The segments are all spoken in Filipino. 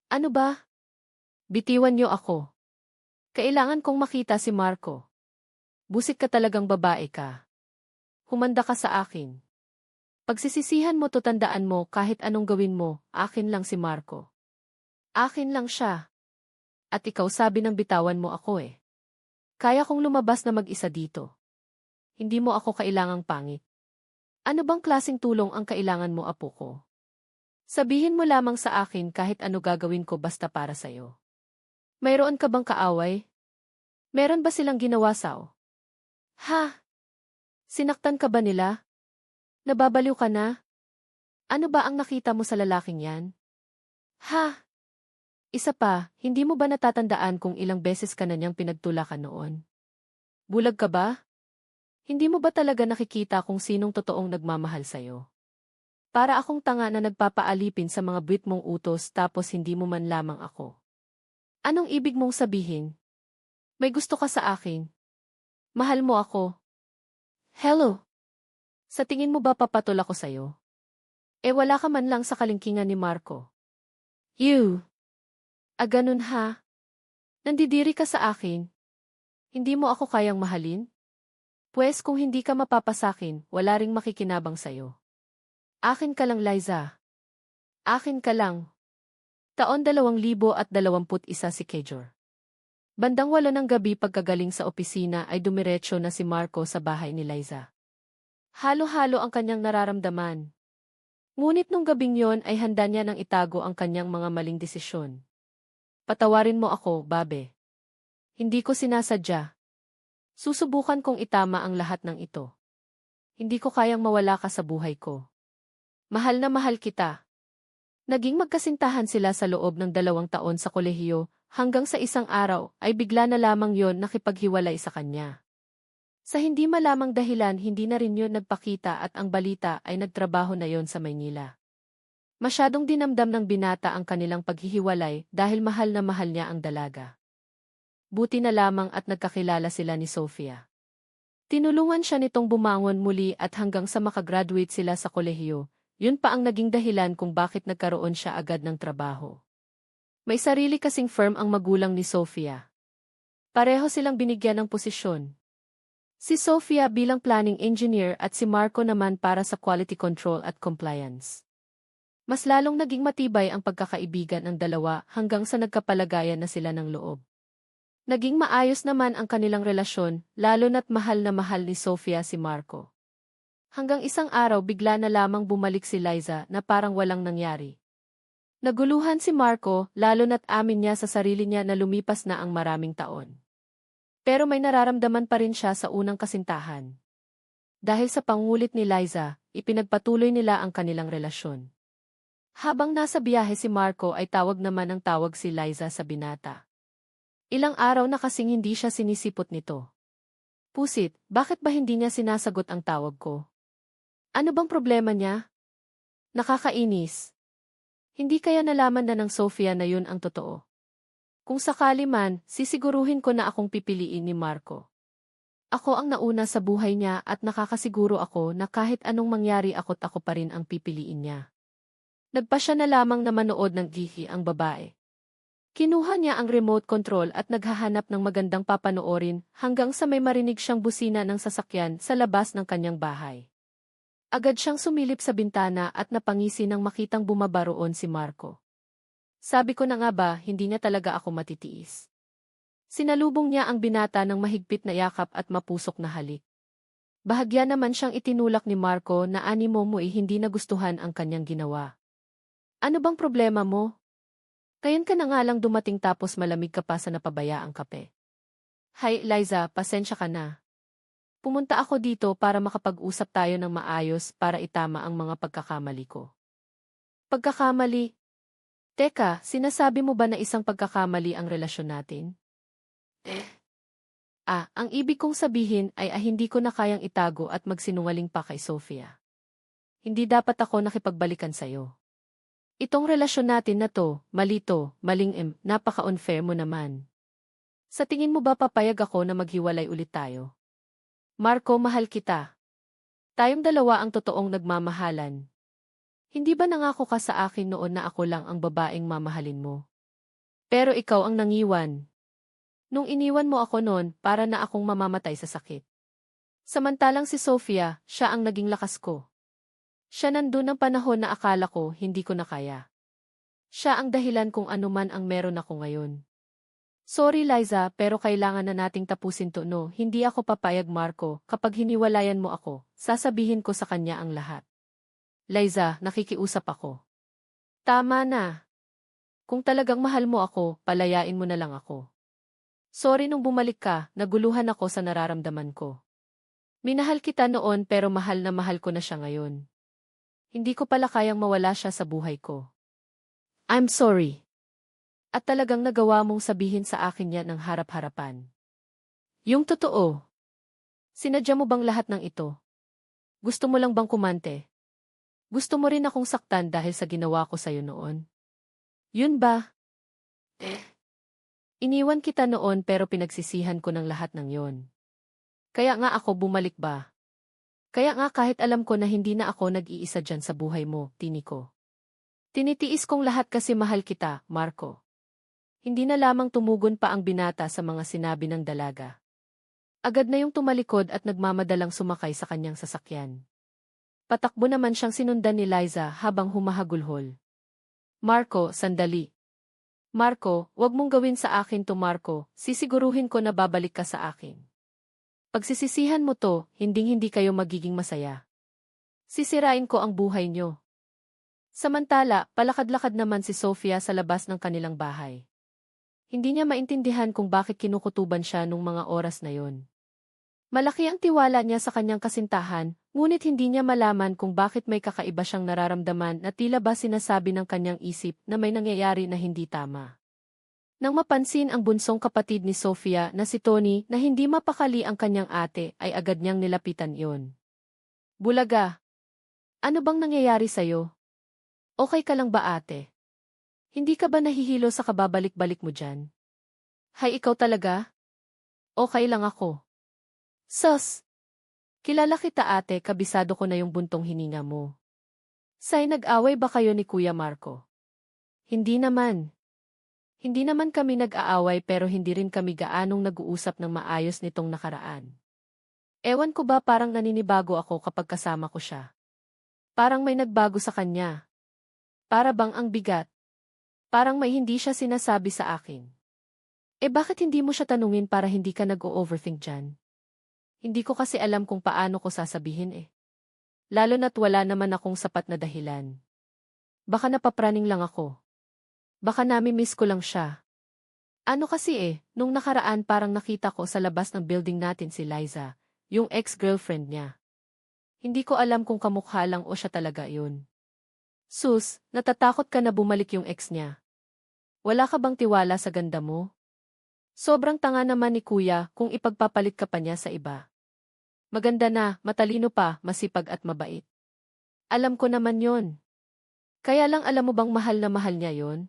Ano ba? Bitiwan niyo ako. Kailangan kong makita si Marco. Busit ka talagang babae ka. Humanda ka sa akin. Pagsisisihan mo to tandaan mo kahit anong gawin mo, akin lang si Marco. Akin lang siya. At ikaw sabi ng bitawan mo ako eh. Kaya kong lumabas na mag-isa dito. Hindi mo ako kailangang pangit. Ano bang klaseng tulong ang kailangan mo, apo ko? Sabihin mo lamang sa akin kahit ano gagawin ko basta para sa'yo. Mayroon ka bang kaaway? Meron ba silang ginawa sa'yo? Ha? Sinaktan ka ba nila? Nababaliw ka na? Ano ba ang nakita mo sa lalaking yan? Ha? Isa pa, hindi mo ba natatandaan kung ilang beses ka na niyang pinagtulakan noon? Bulag ka ba? Hindi mo ba talaga nakikita kung sinong totoong nagmamahal sa'yo? Para akong tanga na nagpapaalipin sa mga buwit mong utos tapos hindi mo man lamang ako. Anong ibig mong sabihin? May gusto ka sa akin. Mahal mo ako. Hello? Sa tingin mo ba papatol ako sa'yo? Eh wala ka man lang sa kalingkingan ni Marco. You! Ganun ha? Nandidiri ka sa akin. Hindi mo ako kayang mahalin? Pwes kung hindi ka mapapasakin, wala ring makikinabang sa'yo. Akin ka lang, Liza. Akin ka lang. Taon 2021 si Kejor. Bandang 8 ng gabi pagkagaling sa opisina ay dumiretso na si Marco sa bahay ni Liza. Halo-halo ang kanyang nararamdaman. Ngunit nung gabing yon ay handa niya nang itago ang kanyang mga maling desisyon. Patawarin mo ako, babe. Hindi ko sinasadya. Susubukan kong itama ang lahat ng ito. Hindi ko kayang mawala ka sa buhay ko. Mahal na mahal kita. Naging magkasintahan sila sa loob ng 2 taon sa kolehiyo, hanggang sa isang araw ay bigla na lamang yon nakipaghiwalay sa kanya. Sa hindi malamang dahilan hindi na rin yon nagpakita at ang balita ay nagtrabaho na yon sa Maynila. Masyadong dinamdam ng binata ang kanilang paghihiwalay dahil mahal na mahal niya ang dalaga. Buti na lamang at nagkakilala sila ni Sofia. Tinulungan siya nitong bumangon muli at hanggang sa makagraduate sila sa kolehiyo, yun pa ang naging dahilan kung bakit nagkaroon siya agad ng trabaho. May sarili kasing firm ang magulang ni Sofia. Pareho silang binigyan ng posisyon. Si Sofia bilang planning engineer at si Marco naman para sa quality control at compliance. Mas lalong naging matibay ang pagkakaibigan ng dalawa hanggang sa nagkapalagayan na sila ng loob. Naging maayos naman ang kanilang relasyon, lalo na't mahal na mahal ni Sofia si Marco. Hanggang isang araw bigla na lamang bumalik si Liza na parang walang nangyari. Naguluhan si Marco, lalo na't amin niya sa sarili niya na lumipas na ang maraming taon. Pero may nararamdaman pa rin siya sa unang kasintahan. Dahil sa pangulit ni Liza, ipinagpatuloy nila ang kanilang relasyon. Habang nasa biyahe si Marco ay tawag naman ng tawag si Liza sa binata. Ilang araw na kasing hindi siya sinisipot nito. Pusit, bakit ba hindi niya sinasagot ang tawag ko? Ano bang problema niya? Nakakainis. Hindi kaya nalaman na ng Sofia na yun ang totoo. Kung sakali man, sisiguruhin ko na akong pipiliin ni Marco. Ako ang nauna sa buhay niya at nakakasiguro ako na kahit anong mangyari ako pa rin ang pipiliin niya. Nagpa siya na lamang na manood ng Gihi ang babae. Kinuha niya ang remote control at naghahanap ng magandang papanoorin hanggang sa may marinig siyang busina ng sasakyan sa labas ng kanyang bahay. Agad siyang sumilip sa bintana at napangisi nang makitang bumaba roon si Marco. Sabi ko na nga ba, hindi niya talaga ako matitiis. Sinalubong niya ang binata ng mahigpit na yakap at mapusok na halik. Bahagya naman siyang itinulak ni Marco na animo mo hindi nagustuhan ang kanyang ginawa. Ano bang problema mo? Kayan ka na nga lang dumating tapos malamig ka pa sa napabayaang kape. Hi, Liza, pasensya ka na. Pumunta ako dito para makapag-usap tayo ng maayos para itama ang mga pagkakamali ko. Pagkakamali? Teka, sinasabi mo ba na isang pagkakamali ang relasyon natin? Ang ibig kong sabihin ay hindi ko na kayang itago at magsinungaling pa kay Sofia. Hindi dapat ako nakipagbalikan sa'yo. Itong relasyon natin na to, malito, maling napaka-unfair mo naman. Sa tingin mo ba papayag ako na maghiwalay ulit tayo? Marco, mahal kita. Tayong dalawa ang totoong nagmamahalan. Hindi ba nangako ka sa akin noon na ako lang ang babaeng mamahalin mo? Pero ikaw ang nangiwan. Nung iniwan mo ako noon, para na akong mamamatay sa sakit. Samantalang si Sofia, siya ang naging lakas ko. Siya nandun ng panahon na akala ko hindi ko na kaya. Siya ang dahilan kung ano man ang meron ako ngayon. Sorry Liza, pero kailangan na nating tapusin to no. Hindi ako papayag Marco, kapag hiniwalayan mo ako, sasabihin ko sa kanya ang lahat. Liza, nakikiusap ako. Tama na. Kung talagang mahal mo ako, palayain mo na lang ako. Sorry nung bumalik ka, naguluhan ako sa nararamdaman ko. Minahal kita noon pero mahal na mahal ko na siya ngayon. Hindi ko pala kayang mawala siya sa buhay ko. I'm sorry. At talagang nagawa mong sabihin sa akin yan ng harap-harapan. Yung totoo. Sinadya mo bang lahat ng ito? Gusto mo lang bang kumante? Gusto mo rin akong saktan dahil sa ginawa ko sa'yo noon? Yun ba? Iniwan kita noon pero pinagsisihan ko ng lahat ng yon. Kaya nga ako bumalik ba? Kaya nga kahit alam ko na hindi na ako nag-iisa dyan sa buhay mo, Tini ko. Tinitiis kong lahat kasi mahal kita, Marco. Hindi na lamang tumugon pa ang binata sa mga sinabi ng dalaga. Agad na yung tumalikod at nagmamadalang sumakay sa kanyang sasakyan. Patakbo naman siyang sinundan ni Liza habang humahagulhol. Marco, sandali. Marco, wag mong gawin sa akin to Marco, sisiguruhin ko na babalik ka sa akin. Pagsisisihan mo to, hinding-hindi kayo magiging masaya. Sisirain ko ang buhay nyo. Samantala, palakad-lakad naman si Sofia sa labas ng kanilang bahay. Hindi niya maintindihan kung bakit kinukutuban siya nung mga oras na yon. Malaki ang tiwala niya sa kanyang kasintahan, ngunit hindi niya malaman kung bakit may kakaiba siyang nararamdaman na tila ba sinasabi ng kanyang isip na may nangyayari na hindi tama. Nang mapansin ang bunsong kapatid ni Sofia na si Tony na hindi mapakali ang kanyang ate ay agad niyang nilapitan yon. Bulaga! Ano bang nangyayari sa'yo? Okay ka lang ba ate? Hindi ka ba nahihilo sa kababalik-balik mo dyan? Hay ikaw talaga? Okay lang ako. Sus! Kilala kita ate, kabisado ko na yung buntong hininga mo. Say nag-away ba kayo ni Kuya Marco? Hindi naman. Hindi naman kami nag-aaway pero hindi rin kami gaanong nag-uusap ng maayos nitong nakaraan. Ewan ko ba parang naninibago ako kapag kasama ko siya. Parang may nagbago sa kanya. Para bang ang bigat. Parang may hindi siya sinasabi sa akin. Bakit hindi mo siya tanungin para hindi ka nag-o-overthink dyan? Hindi ko kasi alam kung paano ko sasabihin Lalo na't wala naman akong sapat na dahilan. Baka napapraning lang ako. Baka nami-miss ko lang siya. Ano kasi nung nakaraan parang nakita ko sa labas ng building natin si Liza, yung ex-girlfriend niya. Hindi ko alam kung kamukha lang o siya talaga yun. Sus, natatakot ka na bumalik yung ex niya. Wala ka bang tiwala sa ganda mo? Sobrang tanga naman ni kuya kung ipagpapalit ka pa niya sa iba. Maganda na, matalino pa, masipag at mabait. Alam ko naman yon. Kaya lang alam mo bang mahal na mahal niya yon?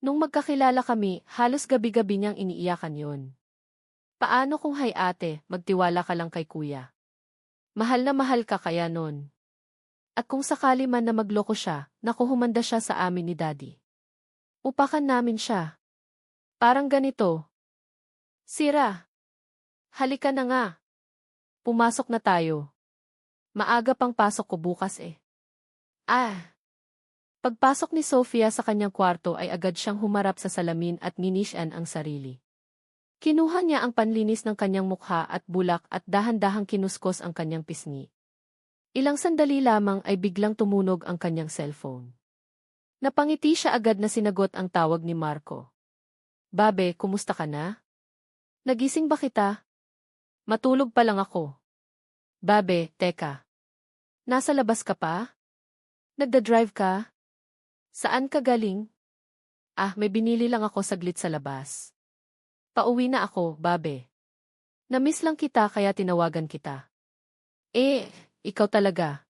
Nung magkakilala kami, halos gabi-gabi niyang iniiyakan yon. Paano kung hay ate, magtiwala ka lang kay kuya? Mahal na mahal ka kaya nun. At kung sakali man na magloko siya, naku humanda siya sa amin ni Daddy. Upakan namin siya. Parang ganito. Sira. Halika na nga. Pumasok na tayo. Maaga pang pasok ko bukas Pagpasok ni Sofia sa kanyang kwarto ay agad siyang humarap sa salamin at ninisyan ang sarili. Kinuha niya ang panlinis ng kanyang mukha at bulak at dahan-dahang kinuskos ang kanyang pisngi. Ilang sandali lamang ay biglang tumunog ang kanyang cellphone. Napangiti siya agad na sinagot ang tawag ni Marco. Babe, kumusta ka na? Nagising ba kita? Matulog pa lang ako. Babe, teka. Nasa labas ka pa? Nagda-drive ka? Saan ka galing? May binili lang ako saglit sa labas. Pauwi na ako, babe. Namiss lang kita kaya tinawagan kita. Ikaw talaga.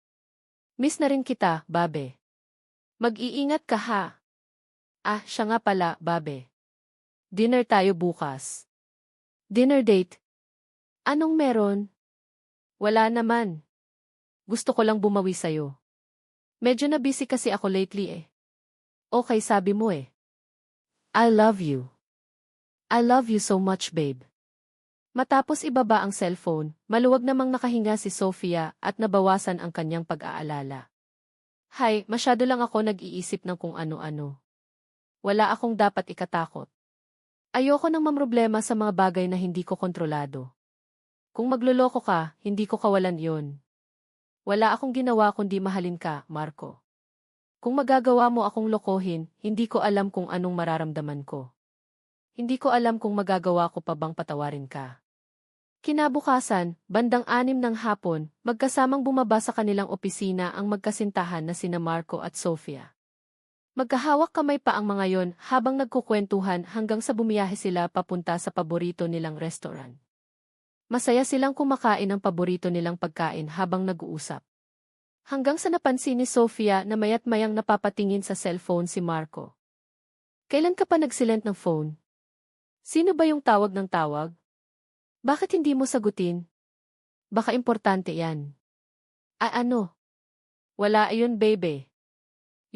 Miss na rin kita, babe. Mag-iingat ka ha. Siya nga pala, babe. Dinner tayo bukas. Dinner date? Anong meron? Wala naman. Gusto ko lang bumawi sa'yo. Medyo na busy kasi ako lately Okay, sabi mo I love you. I love you so much, babe. Matapos ibaba ang cellphone, maluwag namang nakahinga si Sofia at nabawasan ang kanyang pag-aalala. Hay, masyado lang ako nag-iisip ng kung ano-ano. Wala akong dapat ikatakot. Ayoko nang mamroblema sa mga bagay na hindi ko kontrolado. Kung magloloko ka, hindi ko kawalan yon. Wala akong ginawa kundi mahalin ka, Marco. Kung magagawa mo akong lokohin, hindi ko alam kung anong mararamdaman ko. Hindi ko alam kung magagawa ko pa bang patawarin ka. Kinabukasan, bandang 6 ng hapon, magkasamang bumaba sa kanilang opisina ang magkasintahan na sina Marco at Sofia. Magkahawak kamay pa ang mga yon habang nagkukwentuhan hanggang sa bumiyahe sila papunta sa paborito nilang restaurant. Masaya silang kumakain ng paborito nilang pagkain habang nag-uusap. Hanggang sa napansin ni Sofia na maya't mayang napapatingin sa cellphone si Marco. Kailan ka pa nagsilent ng phone? Sino ba yung tawag ng tawag? Bakit hindi mo sagutin? Baka importante yan. Ano? Wala ayun, baby.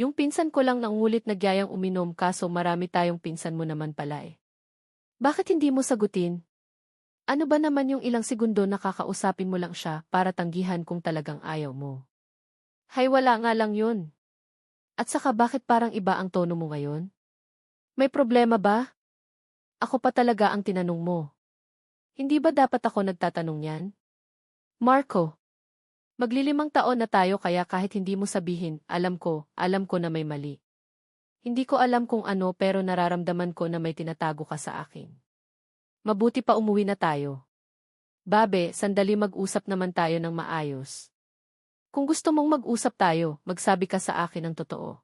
Yung pinsan ko lang nangulit nagyayang uminom kaso marami tayong pinsan mo naman pala eh. Bakit hindi mo sagutin? Ano ba naman yung ilang segundo na kakausapin mo lang siya para tanggihan kung talagang ayaw mo? Hay, wala nga lang yun. At saka bakit parang iba ang tono mo ngayon? May problema ba? Ako pa talaga ang tinanong mo. Hindi ba dapat ako nagtatanong yan? Marco, maglilimang taon na tayo kaya kahit hindi mo sabihin, alam ko na may mali. Hindi ko alam kung ano pero nararamdaman ko na may tinatago ka sa akin. Mabuti pa umuwi na tayo. Babe, sandali mag-usap naman tayo ng maayos. Kung gusto mong mag-usap tayo, magsabi ka sa akin ng totoo.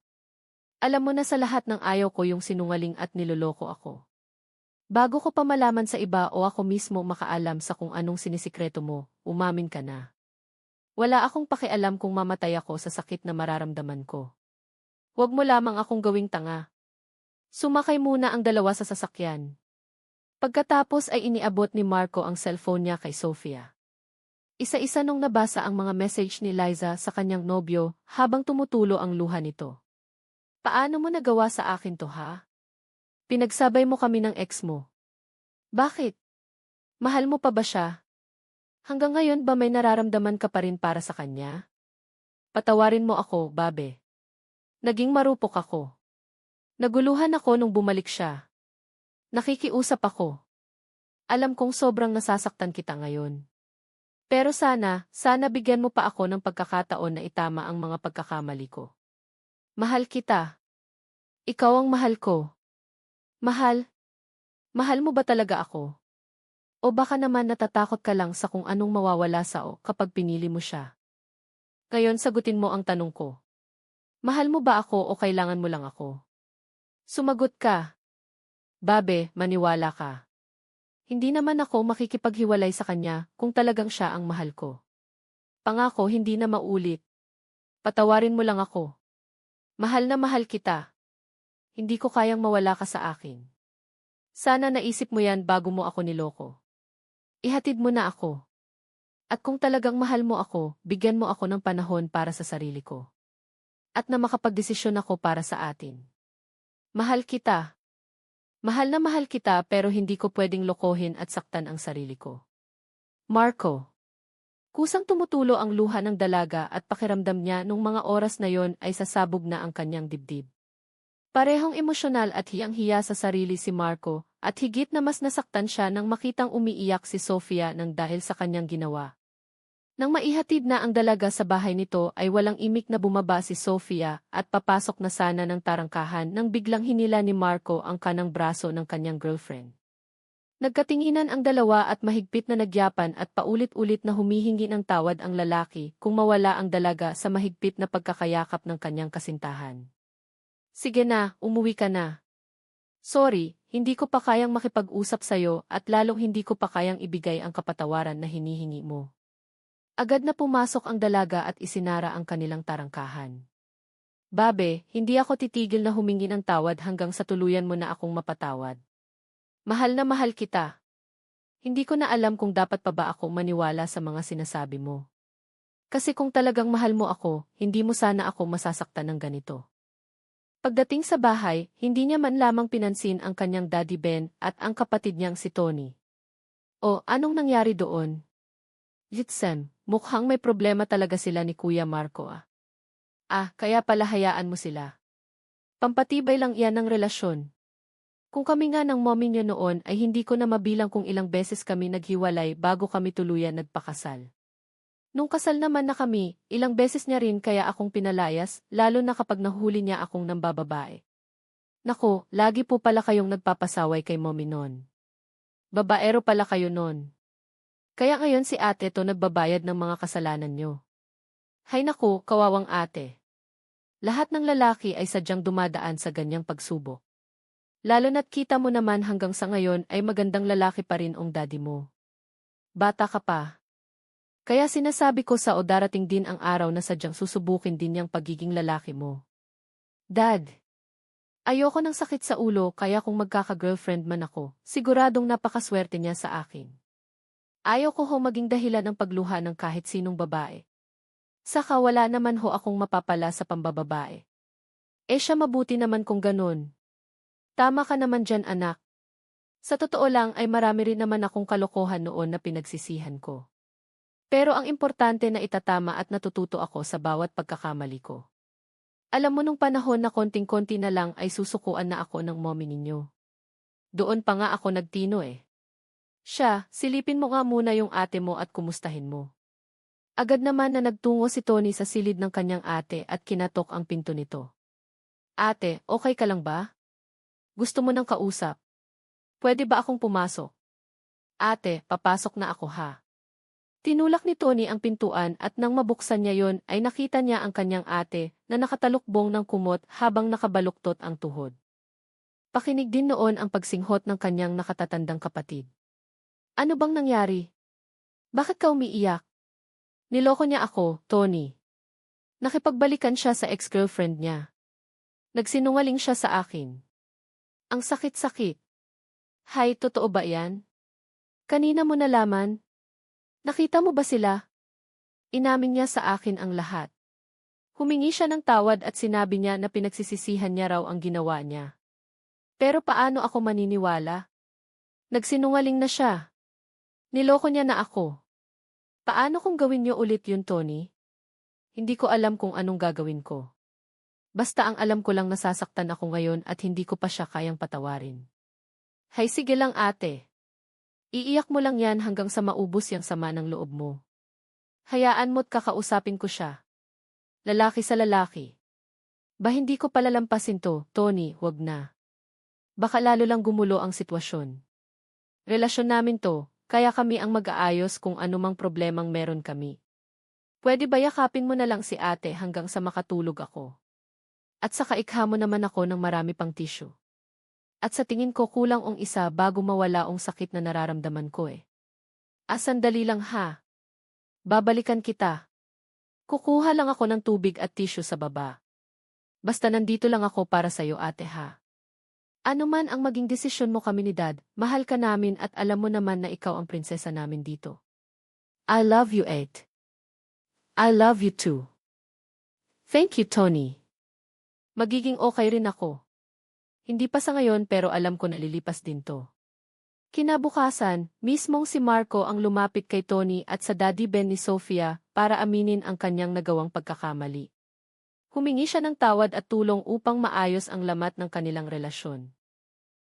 Alam mo na sa lahat ng ayaw ko yung sinungaling at niloloko ako. Bago ko pa malaman sa iba o ako mismo makaalam sa kung anong sinisikreto mo, umamin ka na. Wala akong pakialam kung mamatay ako sa sakit na mararamdaman ko. Huwag mo lamang akong gawing tanga. Sumakay muna ang dalawa sa sasakyan. Pagkatapos ay iniabot ni Marco ang cellphone niya kay Sofia. Isa-isa nung nabasa ang mga message ni Liza sa kanyang nobyo habang tumutulo ang luha nito. Paano mo nagawa sa akin to, ha? Pinagsabay mo kami ng ex mo. Bakit? Mahal mo pa ba siya? Hanggang ngayon ba may nararamdaman ka pa rin para sa kanya? Patawarin mo ako, babe. Naging marupok ako. Naguluhan ako nung bumalik siya. Nakikiusap ako. Alam kong sobrang nasasaktan kita ngayon. Pero sana bigyan mo pa ako ng pagkakataon na itama ang mga pagkakamali ko. Mahal kita. Ikaw ang mahal ko. Mahal? Mahal mo ba talaga ako? O baka naman natatakot ka lang sa kung anong mawawala sa'yo kapag pinili mo siya? Ngayon sagutin mo ang tanong ko. Mahal mo ba ako o kailangan mo lang ako? Sumagot ka. Babe, maniwala ka. Hindi naman ako makikipaghiwalay sa kanya kung talagang siya ang mahal ko. Pangako hindi na maulit. Patawarin mo lang ako. Mahal na mahal kita. Hindi ko kayang mawala ka sa akin. Sana naisip mo yan bago mo ako niloko. Ihatid mo na ako. At kung talagang mahal mo ako, bigyan mo ako ng panahon para sa sarili ko. At na makapagdesisyon ako para sa atin. Mahal kita. Mahal na mahal kita pero hindi ko pwedeng lokohin at saktan ang sarili ko. Marco. Kusang tumutulo ang luha ng dalaga at pakiramdam niya nung mga oras na yon ay sasabog na ang kanyang dibdib. Parehong emosyonal at hiyang-hiya sa sarili si Marco at higit na mas nasaktan siya nang makitang umiiyak si Sofia nang dahil sa kanyang ginawa. Nang maihatid na ang dalaga sa bahay nito ay walang imik na bumaba si Sofia at papasok na sana ng tarangkahan nang biglang hinila ni Marco ang kanang braso ng kanyang girlfriend. Nagkatinginan ang dalawa at mahigpit na nagyapan at paulit-ulit na humihingi ng tawad ang lalaki kung mawala ang dalaga sa mahigpit na pagkakayakap ng kanyang kasintahan. Sige na, umuwi ka na. Sorry, hindi ko pa kayang makipag-usap sa'yo at lalong hindi ko pa kayang ibigay ang kapatawaran na hinihingi mo. Agad na pumasok ang dalaga at isinara ang kanilang tarangkahan. Babe, hindi ako titigil na humingi ng tawad hanggang sa tuluyan mo na akong mapatawad. Mahal na mahal kita. Hindi ko na alam kung dapat pa ba ako maniwala sa mga sinasabi mo. Kasi kung talagang mahal mo ako, hindi mo sana ako masasaktan ng ganito. Pagdating sa bahay, hindi niya man lamang pinansin ang kanyang Daddy Ben at ang kapatid niyang si Tony. O, anong nangyari doon? Jitsem, mukhang may problema talaga sila ni Kuya Marco ah. Kaya pala hayaan mo sila. Pampatibay lang iyan ng relasyon. Kung kami nga ng mommy niyo noon ay hindi ko na mabilang kung ilang beses kami naghiwalay bago kami tuluyan nagpakasal. Nung kasal naman na kami, ilang beses niya rin kaya akong pinalayas, lalo na kapag nahuli niya akong nambababae. Nako, lagi po pala kayong nagpapasaway kay mommy noon. Babaero pala kayo noon. Kaya ngayon si ate to nagbabayad ng mga kasalanan niyo. Hay naku, kawawang ate. Lahat ng lalaki ay sadyang dumadaan sa ganyang pagsubok. Lalo na't kita mo naman hanggang sa ngayon ay magandang lalaki pa rin ang daddy mo. Bata ka pa. Kaya sinasabi ko sa o darating din ang araw na sadyang susubukin din niyang pagiging lalaki mo. Dad, ayoko ng sakit sa ulo kaya kung magkaka-girlfriend man ako, siguradong napakaswerte niya sa akin. Ayaw ko ho maging dahilan ng pagluha ng kahit sinong babae. Saka wala naman ho akong mapapala sa pambababae. Siya mabuti naman kung ganun. Tama ka naman dyan anak. Sa totoo lang ay marami rin naman akong kalokohan noon na pinagsisihan ko. Pero ang importante na itatama at natututo ako sa bawat pagkakamali ko. Alam mo nung panahon na konting-konti na lang ay susukuan na ako ng mommy ninyo. Doon pa nga ako nagtino eh. Siya, silipin mo nga muna yung ate mo at kumustahin mo. Agad naman na nagtungo si Tony sa silid ng kanyang ate at kinatok ang pinto nito. Ate, okay ka lang ba? Gusto mo ng kausap? Pwede ba akong pumasok? Ate, papasok na ako ha. Tinulak ni Tony ang pintuan at nang mabuksan niya yon ay nakita niya ang kanyang ate na nakatalukbong ng kumot habang nakabaluktot ang tuhod. Pakinig din noon ang pagsinghot ng kanyang nakatatandang kapatid. Ano bang nangyari? Bakit ka umiiyak? Niloko niya ako, Tony. Nakipagbalikan siya sa ex-girlfriend niya. Nagsinungaling siya sa akin. Ang sakit-sakit. Hay, totoo ba yan? Kanina mo nalaman? Nakita mo ba sila? Inamin niya sa akin ang lahat. Humingi siya ng tawad at sinabi niya na pinagsisisihan niya raw ang ginawa niya. Pero paano ako maniniwala? Nagsinungaling na siya. Niloko niya na ako. Paano kung gawin niyo ulit yun, Tony? Hindi ko alam kung anong gagawin ko. Basta ang alam ko lang nasasaktan ako ngayon at hindi ko pa siya kayang patawarin. Hay sige lang ate. Iiyak mo lang yan hanggang sa maubos yung sama ng loob mo. Hayaan mo't kakausapin ko siya. Lalaki sa lalaki. Ba hindi ko palalampasin to, Tony, wag na. Baka lalo lang gumulo ang sitwasyon. Relasyon namin to, kaya kami ang mag-aayos kung anumang problemang meron kami. Pwede ba yakapin mo na lang si ate hanggang sa makatulog ako? At saka ikha mo naman ako ng marami pang tissue. At sa tingin ko kulang ong isa bago mawala ong sakit na nararamdaman ko eh. Sandali lang ha. Babalikan kita. Kukuha lang ako ng tubig at tissue sa baba. Basta nandito lang ako para sa'yo ate ha. Ano man ang maging desisyon mo kami ni Dad, mahal ka namin at alam mo naman na ikaw ang prinsesa namin dito. I love you, Ed. I love you too. Thank you, Tony. Magiging okay rin ako. Hindi pa sa ngayon pero alam ko na lilipas din to. Kinabukasan, mismong si Marco ang lumapit kay Tony at sa Daddy Ben ni Sofia para aminin ang kanyang nagawang pagkakamali. Humingi siya ng tawad at tulong upang maayos ang lamat ng kanilang relasyon.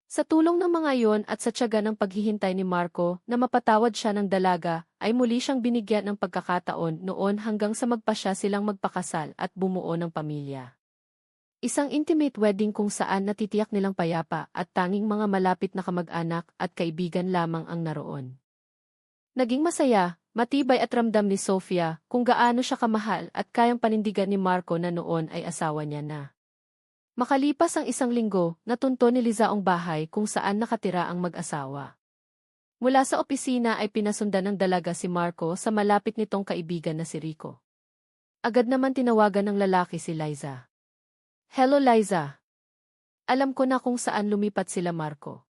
Sa tulong ng mga iyon at sa tiyaga ng paghihintay ni Marco na mapatawad siya ng dalaga, ay muli siyang binigyan ng pagkakataon noon hanggang sa magpasya silang magpakasal at bumuo ng pamilya. Isang intimate wedding kung saan natitiyak nilang payapa at tanging mga malapit na kamag-anak at kaibigan lamang ang naroon. Naging masaya, matibay at ramdam ni Sofia kung gaano siya kamahal at kayang panindigan ni Marco na noon ay asawa niya na. Makalipas ang isang linggo, natunto ni Liza ang bahay kung saan nakatira ang mag-asawa. Mula sa opisina ay pinasundan ng dalaga si Marco sa malapit nitong kaibigan na si Rico. Agad naman tinawagan ng lalaki si Liza. Hello Liza. Alam ko na kung saan lumipat sila Marco.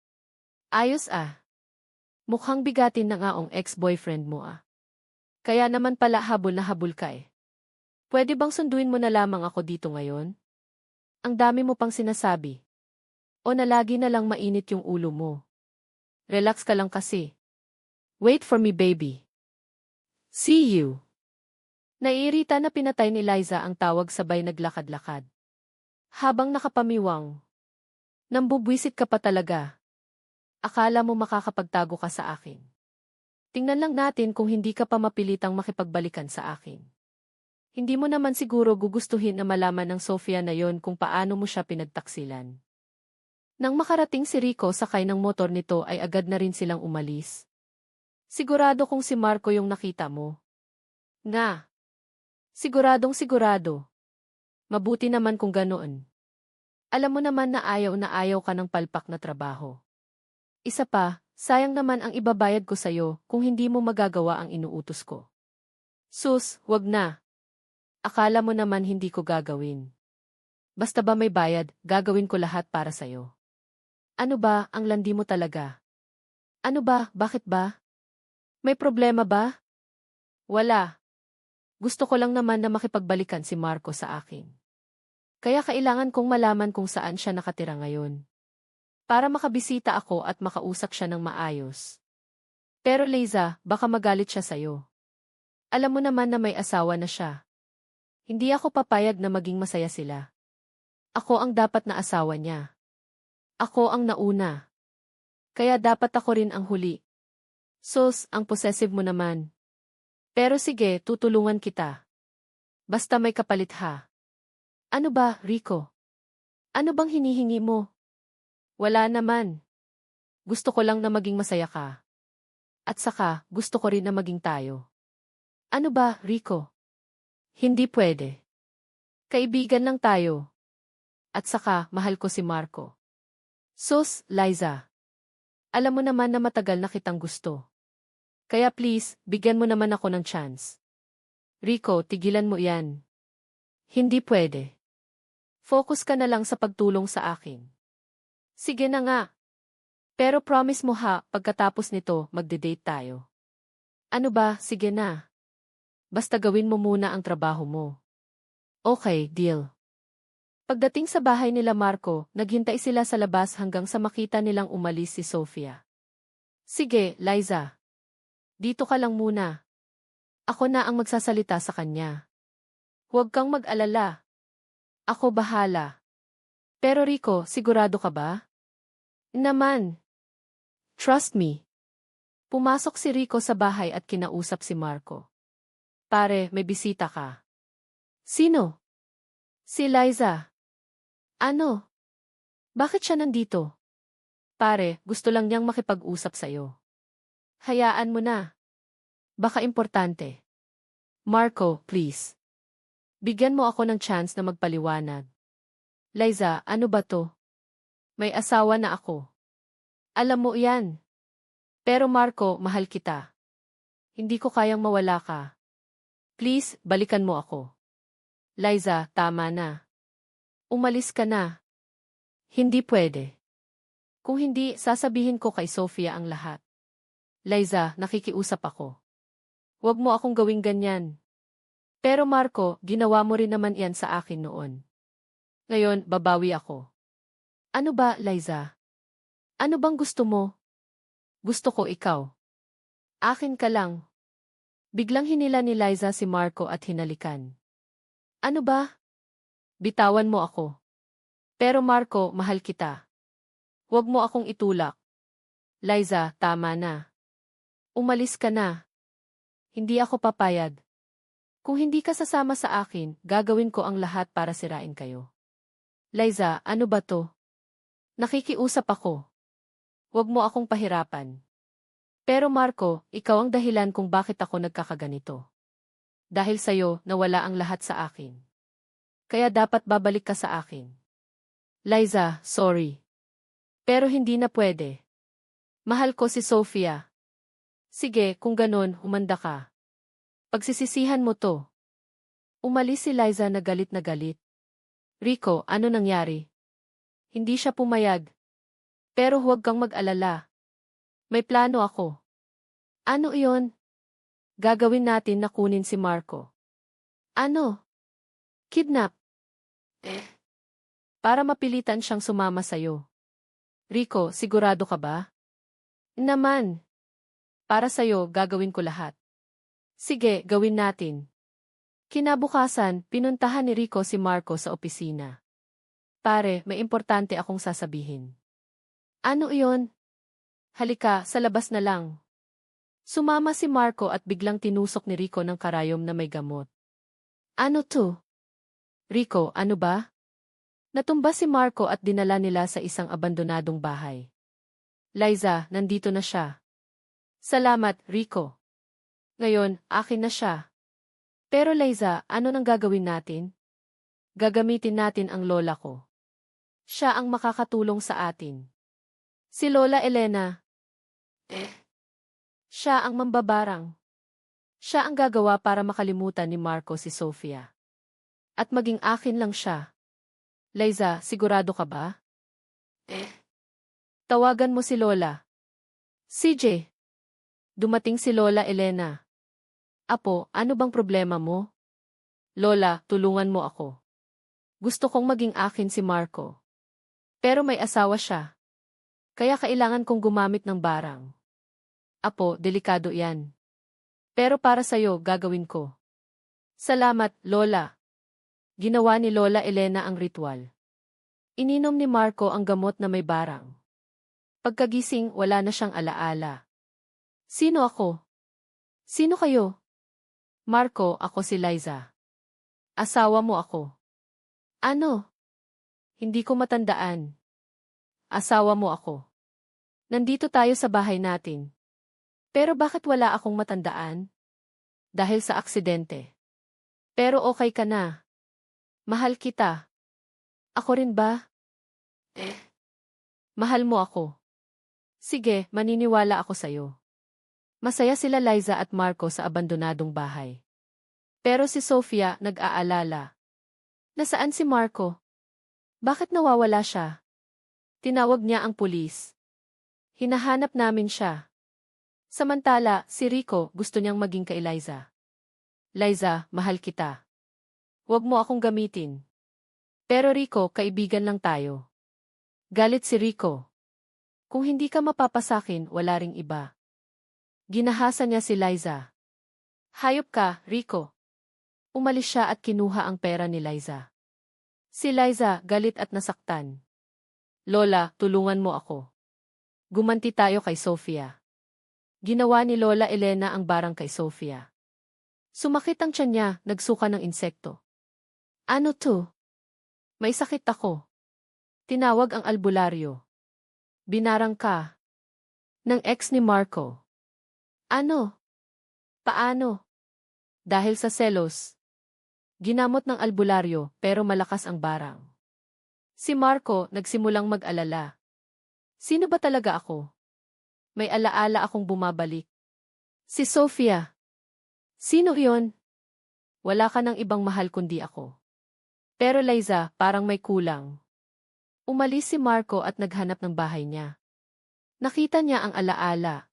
Ayos ah. Mukhang bigatin na nga ang ex-boyfriend mo ah. Kaya naman pala habol na habol ka eh. Pwede bang sunduin mo na lamang ako dito ngayon? Ang dami mo pang sinasabi. O na lagi na lang mainit yung ulo mo. Relax ka lang kasi. Wait for me, baby. See you. Naiirita na pinatay ni Liza ang tawag sabay naglakad-lakad. Habang nakapamiwang. Nambubwisit ka pa talaga. Akala mo makakapagtago ka sa akin. Tingnan lang natin kung hindi ka pa mapilitang makipagbalikan sa akin. Hindi mo naman siguro gugustuhin na malaman ng Sofia na yon kung paano mo siya pinagtaksilan. Nang makarating si Rico sakay ng motor nito ay agad na rin silang umalis. Sigurado kung si Marco yung nakita mo. Nga. Siguradong sigurado. Mabuti naman kung ganoon. Alam mo naman na ayaw ka ng palpak na trabaho. Isa pa, sayang naman ang ibabayad ko sa'yo kung hindi mo magagawa ang inuutos ko. Sus, wag na. Akala mo naman hindi ko gagawin. Basta ba may bayad, gagawin ko lahat para sa'yo. Ano ba, ang landi mo talaga? Ano ba, bakit ba? May problema ba? Wala. Gusto ko lang naman na makipagbalikan si Marco sa akin. Kaya kailangan kong malaman kung saan siya nakatira ngayon. Para makabisita ako at makausap siya ng maayos. Pero Liza, baka magalit siya sa'yo. Alam mo naman na may asawa na siya. Hindi ako papayag na maging masaya sila. Ako ang dapat na asawa niya. Ako ang nauna. Kaya dapat ako rin ang huli. Sus, ang possessive mo naman. Pero sige, tutulungan kita. Basta may kapalit ha. Ano ba, Rico? Ano bang hinihingi mo? Wala naman. Gusto ko lang na maging masaya ka. At saka, gusto ko rin na maging tayo. Ano ba, Rico? Hindi pwede. Kaibigan lang tayo. At saka, mahal ko si Marco. Sus, Liza. Alam mo naman na matagal na kitang gusto. Kaya please, bigyan mo naman ako ng chance. Rico, tigilan mo yan. Hindi pwede. Focus ka na lang sa pagtulong sa akin. Sige na nga. Pero promise mo ha, pagkatapos nito, magde-date tayo. Ano ba, sige na. Basta gawin mo muna ang trabaho mo. Okay, deal. Pagdating sa bahay nila Marco, naghintay sila sa labas hanggang sa makita nilang umalis si Sofia. Sige, Liza. Dito ka lang muna. Ako na ang magsasalita sa kanya. Huwag kang mag-alala. Ako bahala. Pero Rico, sigurado ka ba? Naman. Trust me. Pumasok si Rico sa bahay at kinausap si Marco. Pare, may bisita ka. Sino? Si Liza. Ano? Bakit siya nandito? Pare, gusto lang niyang makipag-usap sa'yo. Hayaan mo na. Baka importante. Marco, please. Bigyan mo ako ng chance na magpaliwanag. Liza, ano ba to? May asawa na ako. Alam mo yan. Pero Marco, mahal kita. Hindi ko kayang mawala ka. Please, balikan mo ako. Liza, tama na. Umalis ka na. Hindi pwede. Kung hindi, sasabihin ko kay Sofia ang lahat. Liza, nakikiusap ako. Huwag mo akong gawing ganyan. Pero Marco, ginawa mo rin naman yan sa akin noon. Ngayon, babawi ako. Ano ba, Liza? Ano bang gusto mo? Gusto ko ikaw. Akin ka lang. Biglang hinila ni Liza si Marco at hinalikan. Ano ba? Bitawan mo ako. Pero Marco, mahal kita. Huwag mo akong itulak. Liza, tama na. Umalis ka na. Hindi ako papayag. Kung hindi ka sasama sa akin, gagawin ko ang lahat para sirain kayo. Liza, ano ba to? Nakikiusap ako. Huwag mo akong pahirapan. Pero Marco, ikaw ang dahilan kung bakit ako nagkakaganito. Dahil sa'yo, nawala ang lahat sa akin. Kaya dapat babalik ka sa akin. Liza, sorry. Pero hindi na pwede. Mahal ko si Sofia. Sige, kung ganon, humanda ka. Pagsisisihan mo to. Umalis si Liza na galit na galit. Rico, ano nangyari? Hindi siya pumayag. Pero huwag kang mag-alala. May plano ako. Ano iyon? Gagawin natin na kunin si Marco. Ano? Kidnap? para mapilitan siyang sumama sa'yo. Rico, sigurado ka ba? Naman. Para sa'yo, gagawin ko lahat. Sige, gawin natin. Kinabukasan, pinuntahan ni Rico si Marco sa opisina. Pare, may importante akong sasabihin. Ano iyon? Halika, sa labas na lang. Sumama si Marco at biglang tinusok ni Rico ng karayom na may gamot. Ano to? Rico, ano ba? Natumba si Marco at dinala nila sa isang abandonadong bahay. Liza, nandito na siya. Salamat, Rico. Ngayon, akin na siya. Pero Liza, ano nang gagawin natin? Gagamitin natin ang lola ko. Siya ang makakatulong sa atin. Si Lola Elena. Siya ang mambabarang. Siya ang gagawa para makalimutan ni Marco si Sofia. At maging akin lang siya. Liza, sigurado ka ba? Tawagan mo si Lola. CJ. Dumating si Lola Elena. Apo, ano bang problema mo? Lola, tulungan mo ako. Gusto kong maging akin si Marco. Pero may asawa siya. Kaya kailangan kong gumamit ng barang. Apo, delikado yan. Pero para sa'yo, gagawin ko. Salamat, Lola. Ginawa ni Lola Elena ang ritual. Ininom ni Marco ang gamot na may barang. Pagkagising, wala na siyang alaala. Sino ako? Sino kayo? Marco, ako si Liza. Asawa mo ako. Ano? Hindi ko matandaan. Asawa mo ako. Nandito tayo sa bahay natin. Pero bakit wala akong matandaan? Dahil sa aksidente. Pero okay ka na. Mahal kita. Ako rin ba? Mahal mo ako. Sige, maniniwala ako sa'yo. Masaya sila Liza at Marco sa abandonadong bahay. Pero si Sofia nag-aalala. Nasaan si Marco? Bakit nawawala siya? Tinawag niya ang pulis. Hinahanap namin siya. Samantala, si Rico gusto niyang maging kay Liza. Liza, mahal kita. Huwag mo akong gamitin. Pero Rico, kaibigan lang tayo. Galit si Rico. Kung hindi ka mapapasakin, wala ring iba. Ginahasa niya si Liza. Hayop ka, Rico. Umalis siya at kinuha ang pera ni Liza. Si Liza, galit at nasaktan. Lola, tulungan mo ako. Gumanti tayo kay Sofia. Ginawa ni Lola Elena ang barang kay Sofia. Sumakit ang tiyan niya, nagsuka ng insekto. Ano to? May sakit ako. Tinawag ang albularyo. Binarang ka. Ng ex ni Marco. Ano? Paano? Dahil sa selos. Ginamot ng albularyo pero malakas ang barang. Si Marco nagsimulang mag-alala. Sino ba talaga ako? May alaala akong bumabalik. Si Sofia. Sino iyon? Wala ka ng ibang mahal kundi ako. Pero Liza, parang may kulang. Umalis si Marco at naghanap ng bahay niya. Nakita niya ang alaala.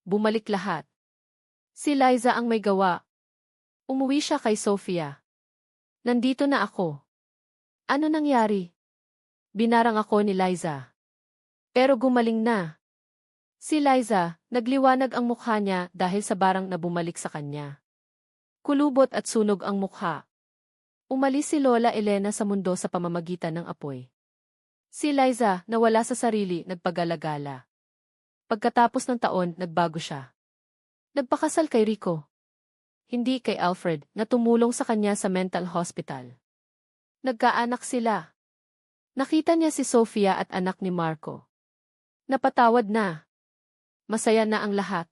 Bumalik lahat. Si Liza ang may gawa. Umuwi siya kay Sofia. Nandito na ako. Ano nangyari? Binarang ako ni Liza. Pero gumaling na. Si Liza, nagliwanag ang mukha niya dahil sa barang na bumalik sa kanya. Kulubot at sunog ang mukha. Umalis si Lola Elena sa mundo sa pamamagitan ng apoy. Si Liza, nawala sa sarili, nagpagalagala. Pagkatapos ng taon, nagbago siya. Nagpakasal kay Rico. Hindi kay Alfred, na tumulong sa kanya sa mental hospital. Nagkaanak sila. Nakita niya si Sofia at anak ni Marco. Napatawad na. Masaya na ang lahat.